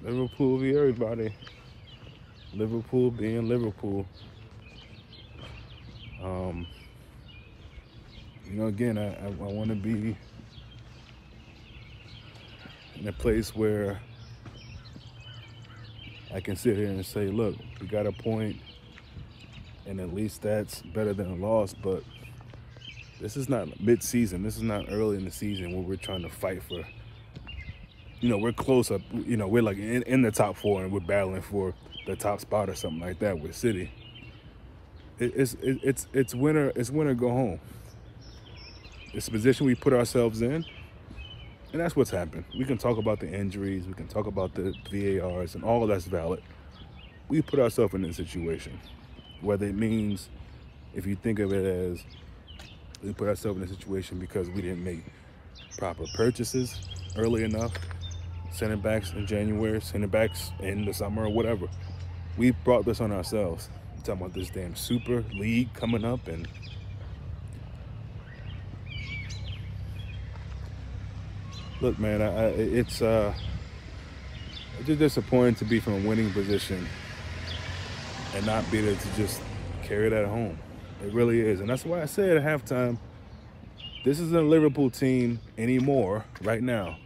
Liverpool be everybody. Liverpool being Liverpool. Um, again, I want to be in a place where I can sit here and say, look, we got a point, and at least that's better than a loss. But this is not mid-season. This is not early in the season where we're trying to fight for. We're close up. We're like in the top four, and we're battling for the top spot or something like that with City. It's winner. It's winner go home. It's the position we put ourselves in, and that's what's happened. We can talk about the injuries. We can talk about the VARs, and all of that's valid. We put ourselves in this situation. Whether it means, if you think of it as, we put ourselves in a situation because we didn't make proper purchases early enough, center backs in January, center backs in the summer, or whatever. We brought this on ourselves. I'm talking about this damn Super League coming up, and look, man, it's just disappointing to be from a winning position and not be able to just carry that home. It really is, and that's why I said at halftime, this isn't a Liverpool team anymore right now,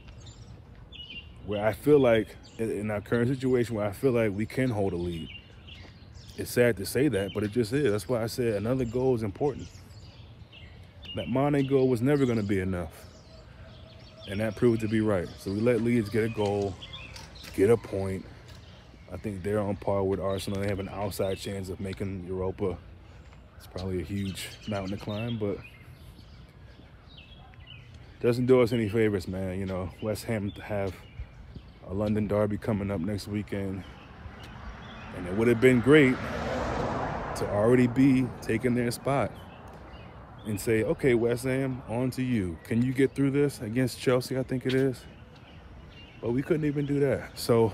where I feel like, in our current situation, where I feel like we can hold a lead. It's sad to say that, but it just is. That's why I said another goal is important. That Mane goal was never going to be enough, and that proved to be right. So we let Leeds get a goal, get a point. I think they're on par with Arsenal. They have an outside chance of making Europa. It's probably a huge mountain to climb, but doesn't do us any favors, man. West Ham have a London derby coming up next weekend, and it would have been great to already be taking their spot and say, okay, West Ham, on to you. Can you get through this against Chelsea, I think it is? But we couldn't even do that. So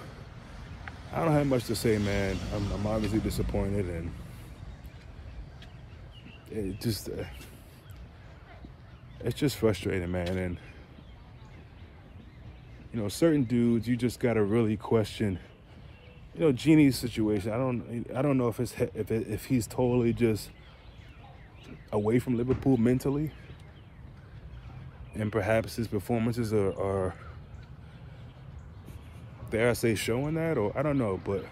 I don't have much to say, man. I'm obviously disappointed, and it's just frustrating, man. And certain dudes, you just gotta really question. Genie's situation. I don't know if he's totally just away from Liverpool mentally, and perhaps his performances are dare I say, showing that, or I don't know, but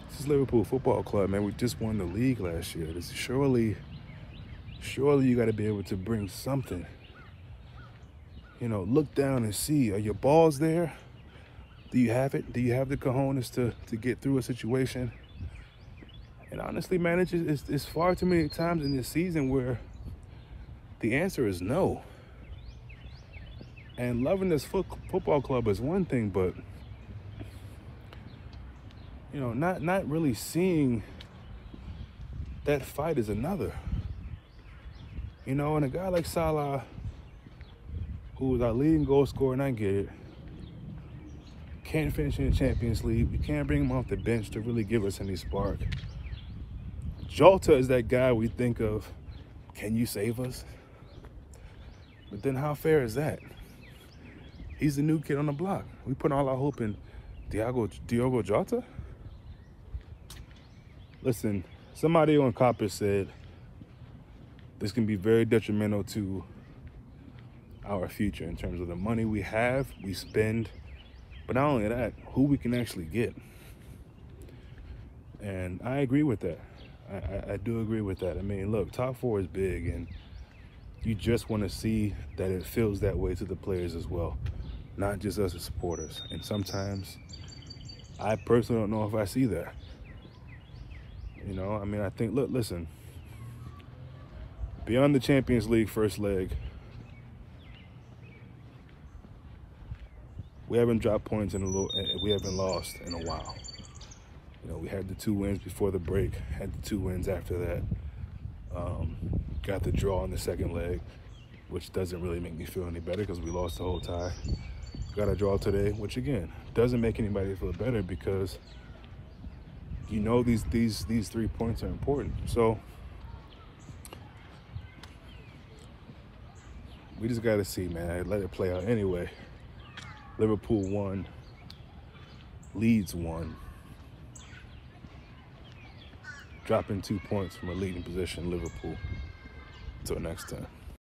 this is Liverpool Football Club, man. We just won the league last year. Surely you got to be able to bring something. Look down and see, are your balls there? Do you have it? Do you have the cojones to get through a situation? And honestly, man, it's far too many times in this season where the answer is no. And loving this football club is one thing, but not really seeing that fight is another. And a guy like Salah, who was our leading goal scorer, and I get it, can't finish in the Champions League. We can't bring him off the bench to really give us any spark. Jota is that guy we think of, can you save us? But then how fair is that? He's the new kid on the block. We put all our hope in Diogo Jota? Listen, somebody on Copper said this can be very detrimental to our future in terms of the money we have, we spend, but not only that, who we can actually get. And I agree with that. I do agree with that. I mean, look, top four is big, and you just want to see that it feels that way to the players as well, not just us as supporters. And sometimes I personally don't know if I see that. I mean, I think, look, listen, beyond the Champions League first leg, we haven't dropped points we haven't lost in a while. We had the 2 wins before the break, had the 2 wins after that. Got the draw in the second leg, which doesn't really make me feel any better because we lost the whole tie. Got a draw today, which again doesn't make anybody feel better because these 3 points are important. So we just got to see, man. Let it play out anyway. Liverpool won. Leeds won. Dropping 2 points from a leading position, Liverpool. Until next time.